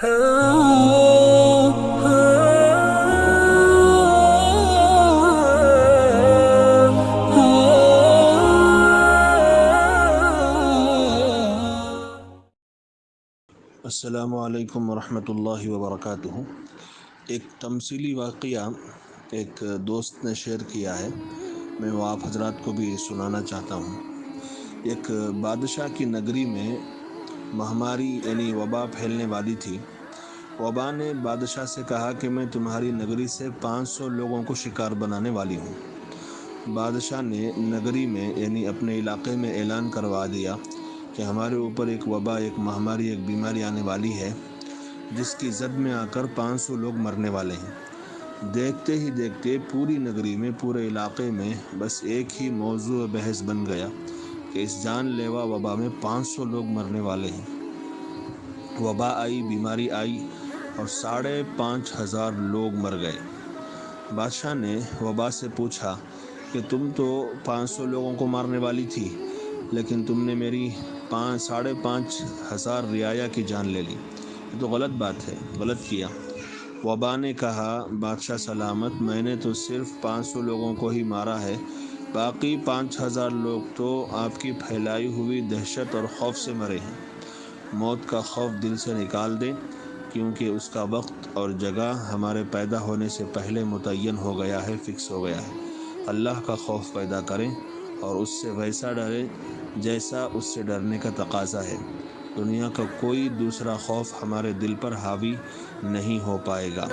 السلام علیکم ورحمۃ اللہ وبرکاتہ۔ ایک تمثیلی واقعہ ایک دوست نے شیئر کیا ہے، میں وہ آپ حضرات کو بھی سنانا چاہتا ہوں۔ ایک بادشاہ کی نگری میں مہاماری یعنی وبا پھیلنے والی تھی۔ وبا نے بادشاہ سے کہا کہ میں تمہاری نگری سے 500 لوگوں کو شکار بنانے والی ہوں۔ بادشاہ نے نگری میں یعنی اپنے علاقے میں اعلان کروا دیا کہ ہمارے اوپر ایک وبا، ایک مہاماری، ایک بیماری آنے والی ہے جس کی زد میں آ کر 500 لوگ مرنے والے ہیں۔ دیکھتے ہی دیکھتے پوری نگری میں، پورے علاقے میں بس ایک ہی موضوع بحث بن گیا کہ اس جان لیوا وبا میں 500 لوگ مرنے والے ہیں۔ وبا آئی، بیماری آئی اور 5,500 لوگ مر گئے۔ بادشاہ نے وبا سے پوچھا کہ تم تو 500 لوگوں کو مارنے والی تھی، لیکن تم نے میری 5,500 رعایا کی جان لے لی، یہ تو غلط بات ہے، غلط کیا۔ وبا نے کہا، بادشاہ سلامت، میں نے تو صرف 500 لوگوں کو ہی مارا ہے، باقی 5,000 لوگ تو آپ کی پھیلائی ہوئی دہشت اور خوف سے مرے ہیں۔ موت کا خوف دل سے نکال دیں، کیونکہ اس کا وقت اور جگہ ہمارے پیدا ہونے سے پہلے متعین ہو گیا ہے، فکس ہو گیا ہے۔ اللہ کا خوف پیدا کریں اور اس سے ویسا ڈریں جیسا اس سے ڈرنے کا تقاضا ہے۔ دنیا کا کوئی دوسرا خوف ہمارے دل پر حاوی نہیں ہو پائے گا۔